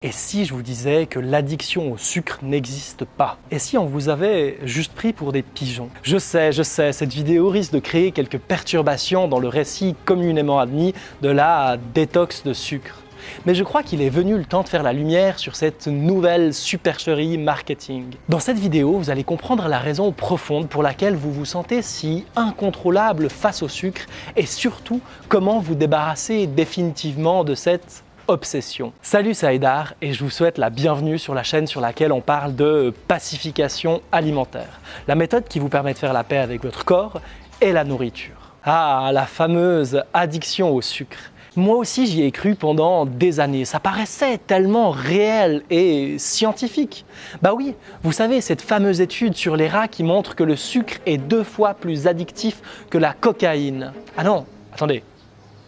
Et si je vous disais que l'addiction au sucre n'existe pas? Et si on vous avait juste pris pour des pigeons? Je sais, cette vidéo risque de créer quelques perturbations dans le récit communément admis de la détox de sucre. Mais je crois qu'il est venu le temps de faire la lumière sur cette nouvelle supercherie marketing. Dans cette vidéo, vous allez comprendre la raison profonde pour laquelle vous vous sentez si incontrôlable face au sucre et surtout comment vous débarrasser définitivement de cette obsession. Salut, c'est Haïdar et je vous souhaite la bienvenue sur la chaîne sur laquelle on parle de pacification alimentaire, la méthode qui vous permet de faire la paix avec votre corps et la nourriture. Ah, la fameuse addiction au sucre. Moi aussi j'y ai cru pendant des années, ça paraissait tellement réel et scientifique. Bah oui, vous savez, cette fameuse étude sur les rats qui montre que le sucre est 2 fois plus addictif que la cocaïne. Ah non, attendez,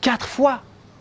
4 fois?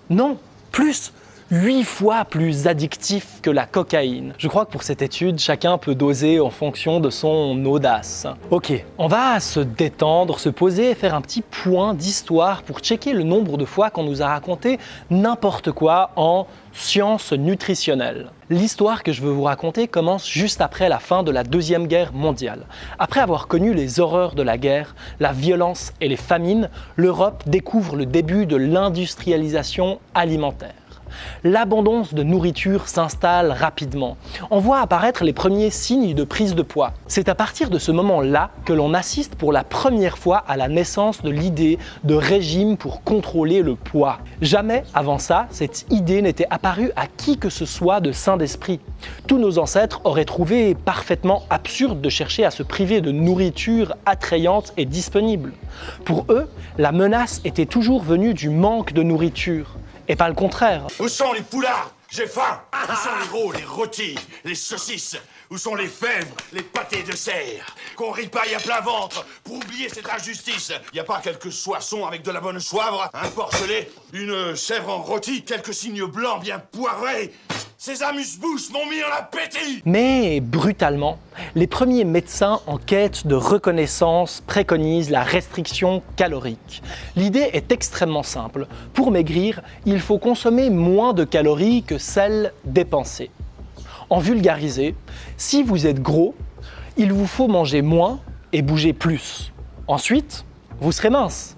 Non, plus! 8 fois plus addictif que la cocaïne. Je crois que pour cette étude, chacun peut doser en fonction de son audace. Ok, on va se détendre, se poser et faire un petit point d'histoire pour checker le nombre de fois qu'on nous a raconté n'importe quoi en sciences nutritionnelles. L'histoire que je veux vous raconter commence juste après la fin de la Deuxième Guerre mondiale. Après avoir connu les horreurs de la guerre, la violence et les famines, l'Europe découvre le début de l'industrialisation alimentaire. L'abondance de nourriture s'installe rapidement. On voit apparaître les premiers signes de prise de poids. C'est à partir de ce moment-là que l'on assiste pour la première fois à la naissance de l'idée de régime pour contrôler le poids. Jamais avant ça, cette idée n'était apparue à qui que ce soit de sain d'esprit. Tous nos ancêtres auraient trouvé parfaitement absurde de chercher à se priver de nourriture attrayante et disponible. Pour eux, la menace était toujours venue du manque de nourriture. Et pas le contraire. Où sont les poulards? J'ai faim. Où sont les gros, les rôtis, les saucisses? Où sont les fèves, les pâtés de serre? Qu'on ripaille à plein ventre pour oublier cette injustice. Y a pas quelques soissons avec de la bonne soivre, un porcelet, une chèvre en rôti, quelques cygnes blancs bien poivrés? Ces amuse-bouches m'ont mis en appétit! Mais brutalement, les premiers médecins en quête de reconnaissance préconisent la restriction calorique. L'idée est extrêmement simple. Pour maigrir, il faut consommer moins de calories que celles dépensées. En vulgarisé, si vous êtes gros, il vous faut manger moins et bouger plus. Ensuite, vous serez mince.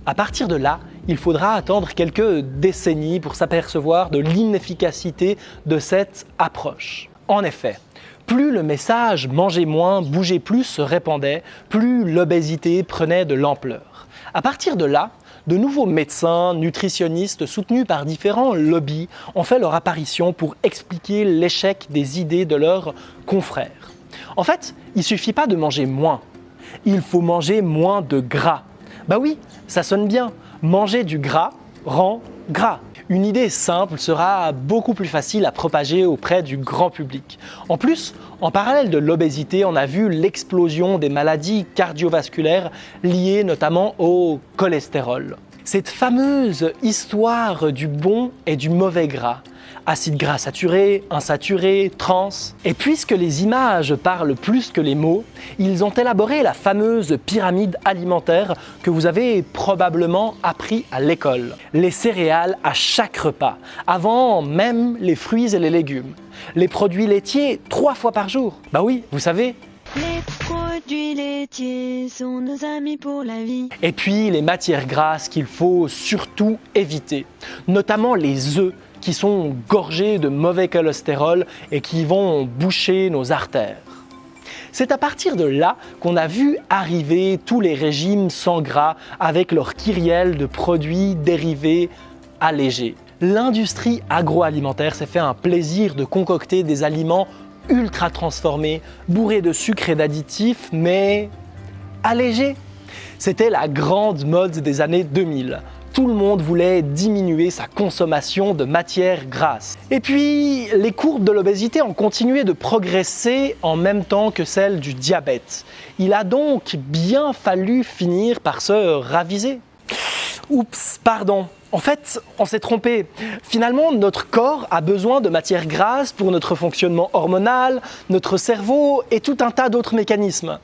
À partir de là, il faudra attendre quelques décennies pour s'apercevoir de l'inefficacité de cette approche. En effet, plus le message « mangez moins, bougez plus » se répandait, plus l'obésité prenait de l'ampleur. À partir de là, de nouveaux médecins, nutritionnistes soutenus par différents lobbies ont fait leur apparition pour expliquer l'échec des idées de leurs confrères. En fait, il ne suffit pas de manger moins, il faut manger moins de gras. Bah oui, ça sonne bien. Manger du gras rend gras. Une idée simple sera beaucoup plus facile à propager auprès du grand public. En plus, en parallèle de l'obésité, on a vu l'explosion des maladies cardiovasculaires liées notamment au cholestérol. Cette fameuse histoire du bon et du mauvais gras, acides gras saturés, insaturés, trans. Et puisque les images parlent plus que les mots, ils ont élaboré la fameuse pyramide alimentaire que vous avez probablement appris à l'école. Les céréales à chaque repas, avant même les fruits et les légumes. Les produits laitiers 3 fois par jour. Bah oui, vous savez. Les produits laitiers sont nos amis pour la vie. Et puis les matières grasses qu'il faut surtout éviter, notamment les œufs qui sont gorgés de mauvais cholestérol et qui vont boucher nos artères. C'est à partir de là qu'on a vu arriver tous les régimes sans gras avec leur kyrielle de produits dérivés allégés. L'industrie agroalimentaire s'est fait un plaisir de concocter des aliments ultra transformés, bourrés de sucre et d'additifs, mais allégés. C'était la grande mode des années 2000. Tout le monde voulait diminuer sa consommation de matières grasses. Et puis, les courbes de l'obésité ont continué de progresser en même temps que celles du diabète. Il a donc bien fallu finir par se raviser. Oups, pardon. En fait, on s'est trompé. Finalement, notre corps a besoin de matières grasses pour notre fonctionnement hormonal, notre cerveau et tout un tas d'autres mécanismes.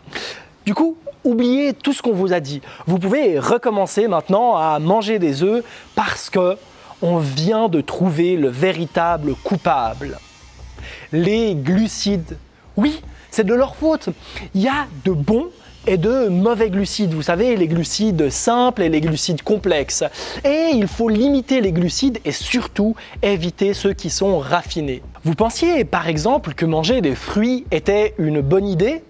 Du coup, oubliez tout ce qu'on vous a dit. Vous pouvez recommencer maintenant à manger des œufs parce que on vient de trouver le véritable coupable. les glucides. Oui, c'est de leur faute. Il y a de bons et de mauvais glucides. Vous savez, les glucides simples et les glucides complexes. Et il faut limiter les glucides et surtout éviter ceux qui sont raffinés. Vous pensiez par exemple que manger des fruits était une bonne idée ?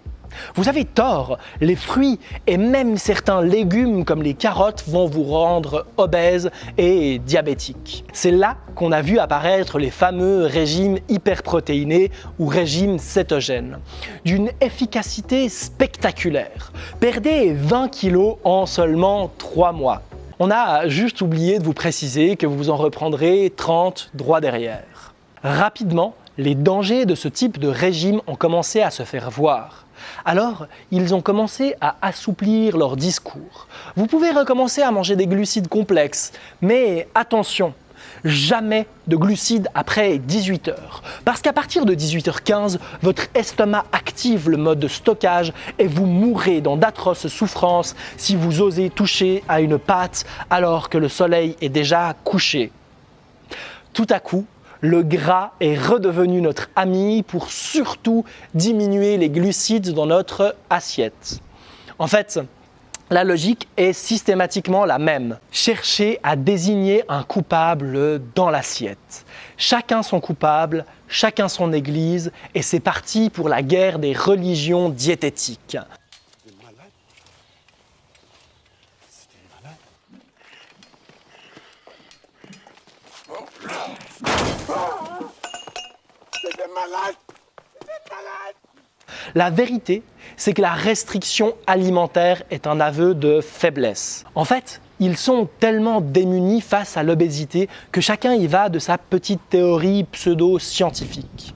Vous avez tort, les fruits et même certains légumes comme les carottes vont vous rendre obèse et diabétique. C'est là qu'on a vu apparaître les fameux régimes hyperprotéinés ou régimes cétogènes, d'une efficacité spectaculaire. Perdez 20 kilos en seulement 3 mois. On a juste oublié de vous préciser que vous en reprendrez 30 droit derrière. Rapidement, les dangers de ce type de régime ont commencé à se faire voir. Alors, ils ont commencé à assouplir leur discours. Vous pouvez recommencer à manger des glucides complexes, mais attention, jamais de glucides après 18 h. Parce qu'à partir de 18h15, votre estomac active le mode de stockage et vous mourrez dans d'atroces souffrances si vous osez toucher à une pâte alors que le soleil est déjà couché. Tout à coup, le gras est redevenu notre ami pour surtout diminuer les glucides dans notre assiette. En fait, la logique est systématiquement la même. Cherchez à désigner un coupable dans l'assiette. Chacun son coupable, chacun son église, et c'est parti pour la guerre des religions diététiques. La vérité, c'est que la restriction alimentaire est un aveu de faiblesse. En fait, ils sont tellement démunis face à l'obésité que chacun y va de sa petite théorie pseudo-scientifique.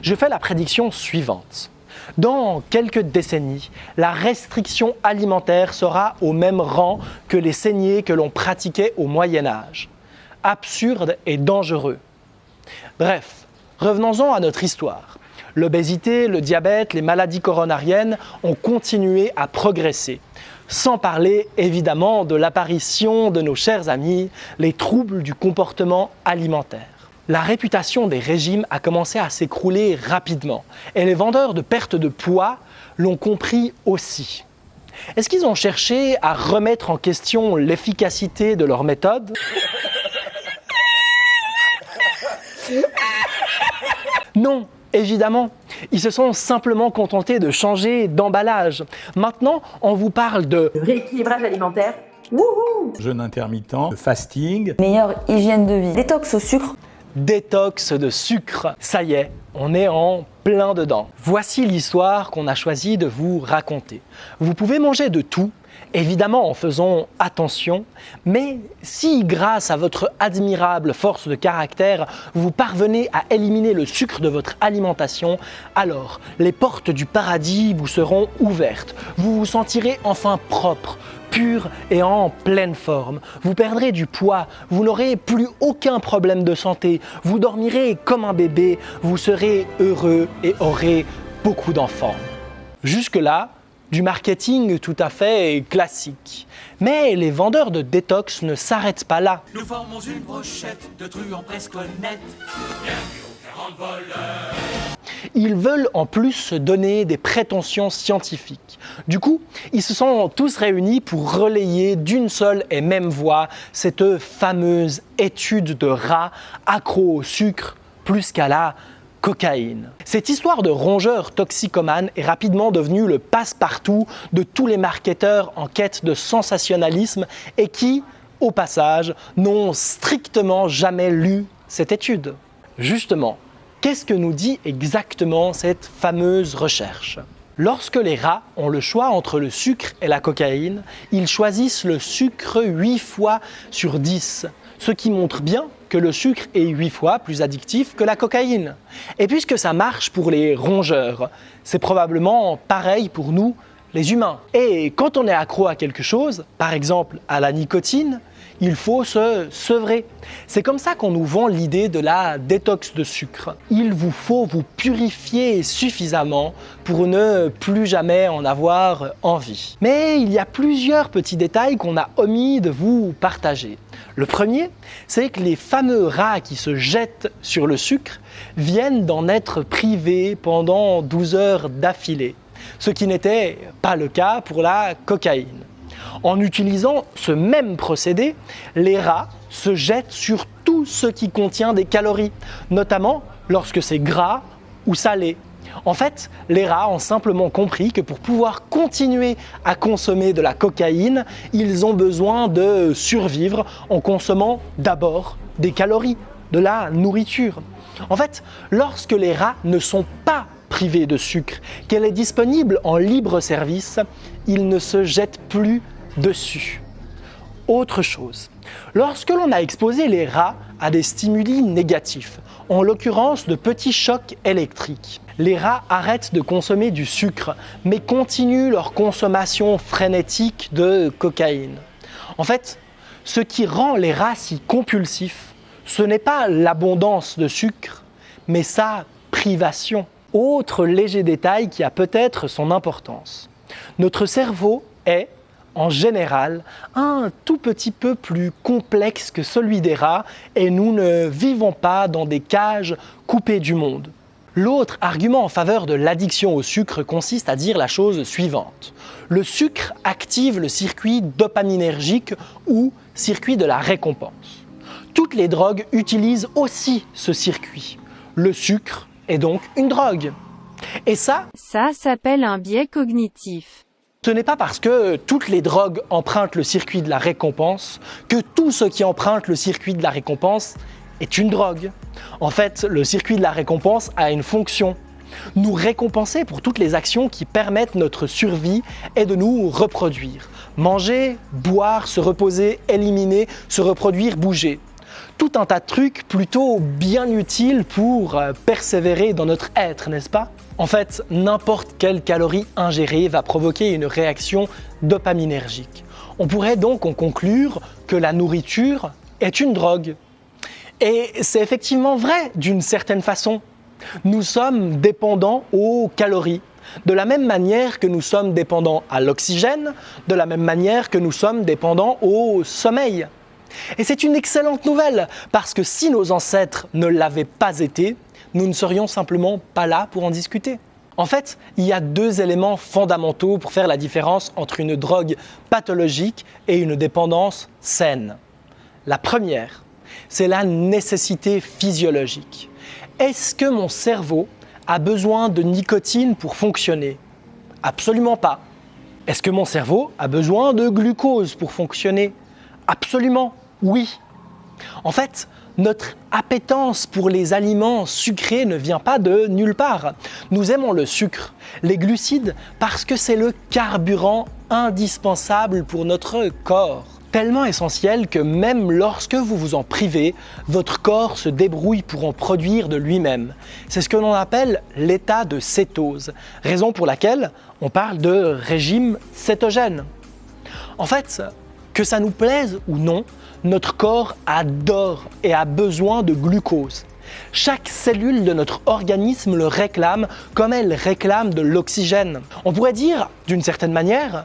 Je fais la prédiction suivante. Dans quelques décennies, la restriction alimentaire sera au même rang que les saignées que l'on pratiquait au Moyen-Âge. Absurde et dangereux. Bref, revenons-en à notre histoire. L'obésité, le diabète, les maladies coronariennes ont continué à progresser. Sans parler évidemment de l'apparition de nos chers amis, les troubles du comportement alimentaire. La réputation des régimes a commencé à s'écrouler rapidement et les vendeurs de perte de poids l'ont compris aussi. Est-ce qu'ils ont cherché à remettre en question l'efficacité de leur méthode ? Non, évidemment, ils se sont simplement contentés de changer d'emballage. Maintenant, on vous parle de rééquilibrage alimentaire, wouhou, jeûne intermittent, fasting, meilleure hygiène de vie, détox au sucre, détox de sucre. Ça y est, on est en plein dedans. Voici l'histoire qu'on a choisi de vous raconter. Vous pouvez manger de tout, évidemment en faisant attention, mais si grâce à votre admirable force de caractère, vous parvenez à éliminer le sucre de votre alimentation, alors les portes du paradis vous seront ouvertes. Vous vous sentirez enfin propre, pur et en pleine forme. Vous perdrez du poids, vous n'aurez plus aucun problème de santé, vous dormirez comme un bébé, vous serez heureux et aurez beaucoup d'enfants. Jusque-là, du marketing tout à fait classique. Mais les vendeurs de détox ne s'arrêtent pas là. Nous formons une brochette de truands presque honnêtes. Bienvenue aux 40 voleurs. Ils veulent en plus se donner des prétentions scientifiques. Du coup, ils se sont tous réunis pour relayer d'une seule et même voix cette fameuse étude de rats accros au sucre plus qu'à la cocaïne. Cette histoire de rongeurs toxicomanes est rapidement devenue le passe-partout de tous les marketeurs en quête de sensationnalisme et qui, au passage, n'ont strictement jamais lu cette étude. Justement, qu'est-ce que nous dit exactement cette fameuse recherche ? Lorsque les rats ont le choix entre le sucre et la cocaïne, ils choisissent le sucre 8 fois sur 10, ce qui montre bien que le sucre est 8 fois plus addictif que la cocaïne. Et puisque ça marche pour les rongeurs, c'est probablement pareil pour nous, les humains. Et quand on est accro à quelque chose, par exemple à la nicotine, il faut se sevrer. C'est comme ça qu'on nous vend l'idée de la détox de sucre. Il vous faut vous purifier suffisamment pour ne plus jamais en avoir envie. Mais il y a plusieurs petits détails qu'on a omis de vous partager. Le premier, c'est que les fameux rats qui se jettent sur le sucre viennent d'en être privés pendant 12 heures d'affilée, ce qui n'était pas le cas pour la cocaïne. En utilisant ce même procédé, les rats se jettent sur tout ce qui contient des calories, notamment lorsque c'est gras ou salé. En fait, les rats ont simplement compris que pour pouvoir continuer à consommer de la cocaïne, ils ont besoin de survivre en consommant d'abord des calories, de la nourriture. En fait, lorsque les rats ne sont pas privés de sucre, qu'elle est disponible en libre service, ils ne se jettent plus dessus. Autre chose, lorsque l'on a exposé les rats à des stimuli négatifs, en l'occurrence de petits chocs électriques, les rats arrêtent de consommer du sucre, mais continuent leur consommation frénétique de cocaïne. En fait, ce qui rend les rats si compulsifs, ce n'est pas l'abondance de sucre, mais sa privation. Autre léger détail qui a peut-être son importance. Notre cerveau est, en général, un tout petit peu plus complexe que celui des rats et nous ne vivons pas dans des cages coupées du monde. L'autre argument en faveur de l'addiction au sucre consiste à dire la chose suivante. Le sucre active le circuit dopaminergique ou circuit de la récompense. Toutes les drogues utilisent aussi ce circuit. Le sucre est donc une drogue. Et ça s'appelle un biais cognitif. Ce n'est pas parce que toutes les drogues empruntent le circuit de la récompense que tout ce qui emprunte le circuit de la récompense est une drogue. En fait, le circuit de la récompense a une fonction. Nous récompenser pour toutes les actions qui permettent notre survie et de nous reproduire. Manger, boire, se reposer, éliminer, se reproduire, bouger. Tout un tas de trucs plutôt bien utiles pour persévérer dans notre être, n'est-ce pas ? En fait, n'importe quelle calorie ingérée va provoquer une réaction dopaminergique. On pourrait donc en conclure que la nourriture est une drogue. Et c'est effectivement vrai d'une certaine façon. Nous sommes dépendants aux calories, de la même manière que nous sommes dépendants à l'oxygène, de la même manière que nous sommes dépendants au sommeil. Et c'est une excellente nouvelle, parce que si nos ancêtres ne l'avaient pas été, nous ne serions simplement pas là pour en discuter. En fait, il y a deux éléments fondamentaux pour faire la différence entre une drogue pathologique et une dépendance saine. La première, c'est la nécessité physiologique. Est-ce que mon cerveau a besoin de nicotine pour fonctionner ? Absolument pas. Est-ce que mon cerveau a besoin de glucose pour fonctionner ? Absolument, oui. En fait, notre appétence pour les aliments sucrés ne vient pas de nulle part. Nous aimons le sucre, les glucides, parce que c'est le carburant indispensable pour notre corps. Tellement essentiel que même lorsque vous vous en privez, votre corps se débrouille pour en produire de lui-même. C'est ce que l'on appelle l'état de cétose, raison pour laquelle on parle de régime cétogène. En fait, que ça nous plaise ou non, notre corps adore et a besoin de glucose. Chaque cellule de notre organisme le réclame comme elle réclame de l'oxygène. On pourrait dire, d'une certaine manière,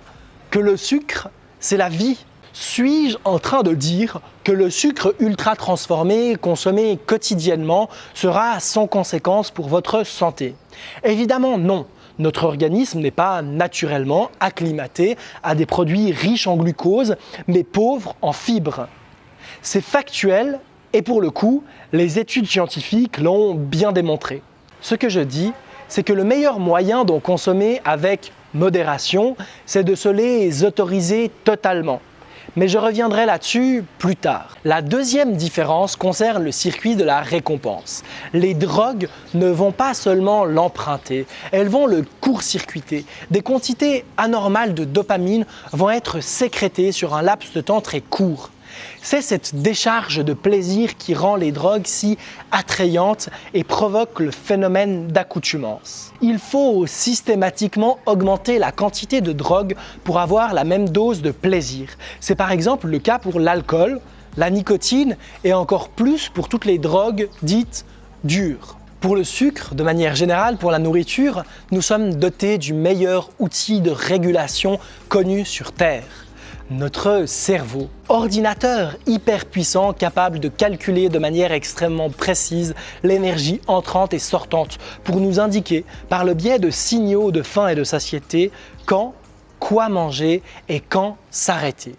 que le sucre, c'est la vie. Suis-je en train de dire que le sucre ultra transformé, consommé quotidiennement, sera sans conséquence pour votre santé ? Évidemment non. Notre organisme n'est pas naturellement acclimaté à des produits riches en glucose, mais pauvres en fibres. C'est factuel et pour le coup, les études scientifiques l'ont bien démontré. Ce que je dis, c'est que le meilleur moyen d'en consommer avec modération, c'est de se les autoriser totalement. Mais je reviendrai là-dessus plus tard. La deuxième différence concerne le circuit de la récompense. Les drogues ne vont pas seulement l'emprunter, elles vont le court-circuiter. Des quantités anormales de dopamine vont être sécrétées sur un laps de temps très court. C'est cette décharge de plaisir qui rend les drogues si attrayantes et provoque le phénomène d'accoutumance. Il faut systématiquement augmenter la quantité de drogue pour avoir la même dose de plaisir. C'est par exemple le cas pour l'alcool, la nicotine et encore plus pour toutes les drogues dites dures. Pour le sucre, de manière générale, pour la nourriture, nous sommes dotés du meilleur outil de régulation connu sur Terre. Notre cerveau, ordinateur hyper puissant capable de calculer de manière extrêmement précise l'énergie entrante et sortante pour nous indiquer, par le biais de signaux de faim et de satiété, quand, quoi manger et quand s'arrêter.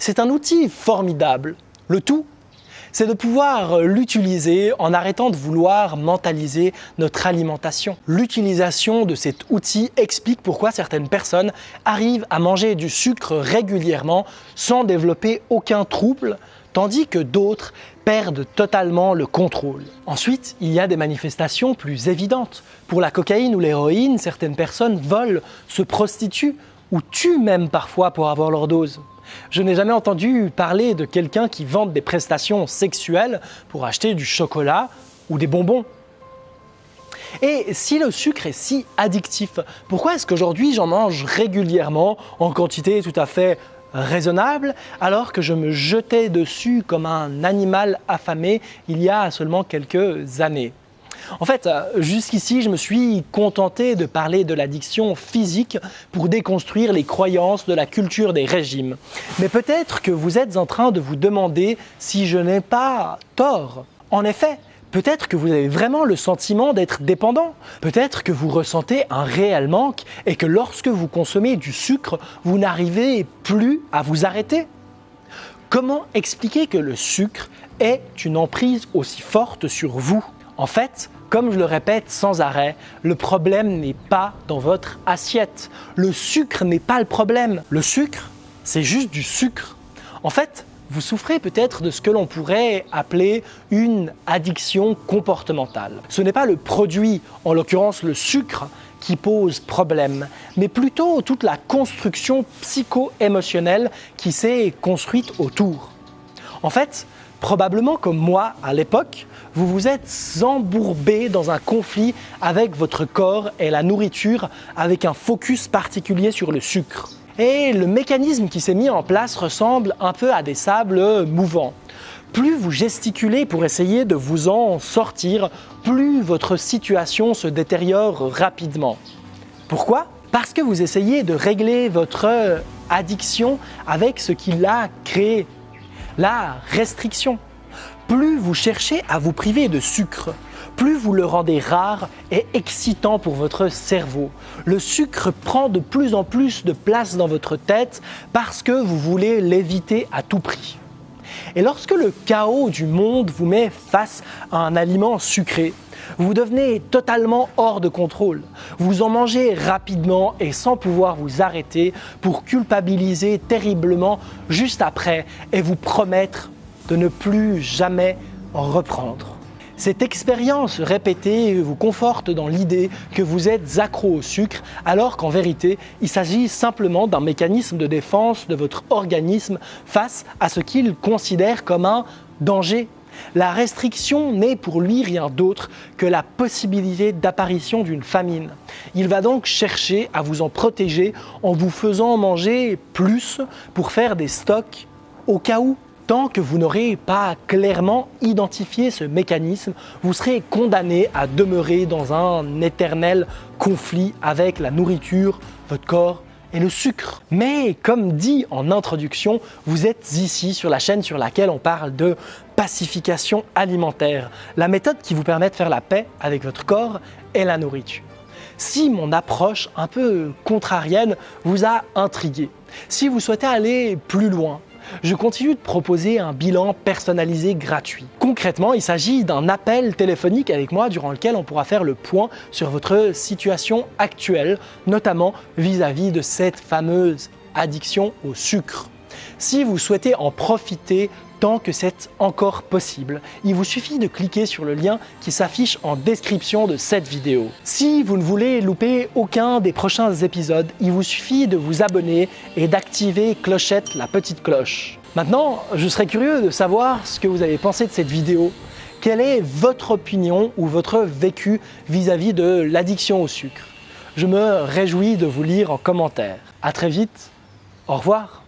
C'est un outil formidable. Le tout, c'est de pouvoir l'utiliser en arrêtant de vouloir mentaliser notre alimentation. L'utilisation de cet outil explique pourquoi certaines personnes arrivent à manger du sucre régulièrement sans développer aucun trouble, tandis que d'autres perdent totalement le contrôle. Ensuite, il y a des manifestations plus évidentes. Pour la cocaïne ou l'héroïne, certaines personnes volent, se prostituent ou tuent même parfois pour avoir leur dose. Je n'ai jamais entendu parler de quelqu'un qui vende des prestations sexuelles pour acheter du chocolat ou des bonbons. Et si le sucre est si addictif, pourquoi est-ce qu'aujourd'hui j'en mange régulièrement en quantité tout à fait raisonnable alors que je me jetais dessus comme un animal affamé il y a seulement quelques années ? En fait, jusqu'ici, je me suis contenté de parler de l'addiction physique pour déconstruire les croyances de la culture des régimes. Mais peut-être que vous êtes en train de vous demander si je n'ai pas tort. En effet, peut-être que vous avez vraiment le sentiment d'être dépendant. Peut-être que vous ressentez un réel manque et que lorsque vous consommez du sucre, vous n'arrivez plus à vous arrêter. Comment expliquer que le sucre est une emprise aussi forte sur vous ? En fait, comme je le répète sans arrêt, le problème n'est pas dans votre assiette. Le sucre n'est pas le problème. Le sucre, c'est juste du sucre. En fait, vous souffrez peut-être de ce que l'on pourrait appeler une addiction comportementale. Ce n'est pas le produit, en l'occurrence le sucre, qui pose problème, mais plutôt toute la construction psycho-émotionnelle qui s'est construite autour. En fait, probablement comme moi à l'époque, vous vous êtes embourbé dans un conflit avec votre corps et la nourriture avec un focus particulier sur le sucre. Et le mécanisme qui s'est mis en place ressemble un peu à des sables mouvants. Plus vous gesticulez pour essayer de vous en sortir, plus votre situation se détériore rapidement. Pourquoi ? Parce que vous essayez de régler votre addiction avec ce qui l'a créé, la restriction. Plus vous cherchez à vous priver de sucre, plus vous le rendez rare et excitant pour votre cerveau. Le sucre prend de plus en plus de place dans votre tête parce que vous voulez l'éviter à tout prix. Et lorsque le chaos du monde vous met face à un aliment sucré, vous devenez totalement hors de contrôle. Vous en mangez rapidement et sans pouvoir vous arrêter pour culpabiliser terriblement juste après et vous promettre de ne plus jamais en reprendre. Cette expérience répétée vous conforte dans l'idée que vous êtes accro au sucre, alors qu'en vérité, il s'agit simplement d'un mécanisme de défense de votre organisme face à ce qu'il considère comme un danger. La restriction n'est pour lui rien d'autre que la possibilité d'apparition d'une famine. Il va donc chercher à vous en protéger en vous faisant manger plus pour faire des stocks au cas où. Tant que vous n'aurez pas clairement identifié ce mécanisme, vous serez condamné à demeurer dans un éternel conflit avec la nourriture, votre corps et le sucre. Mais comme dit en introduction, vous êtes ici sur la chaîne sur laquelle on parle de pacification alimentaire, la méthode qui vous permet de faire la paix avec votre corps et la nourriture. Si mon approche un peu contrarienne vous a intrigué, si vous souhaitez aller plus loin, je continue de proposer un bilan personnalisé gratuit. Concrètement, il s'agit d'un appel téléphonique avec moi durant lequel on pourra faire le point sur votre situation actuelle, notamment vis-à-vis de cette fameuse addiction au sucre. Si vous souhaitez en profiter tant que c'est encore possible, il vous suffit de cliquer sur le lien qui s'affiche en description de cette vidéo. Si vous ne voulez louper aucun des prochains épisodes, il vous suffit de vous abonner et d'activer clochette, la petite cloche. Maintenant, je serais curieux de savoir ce que vous avez pensé de cette vidéo. Quelle est votre opinion ou votre vécu vis-à-vis de l'addiction au sucre ? Je me réjouis de vous lire en commentaire. À très vite, au revoir.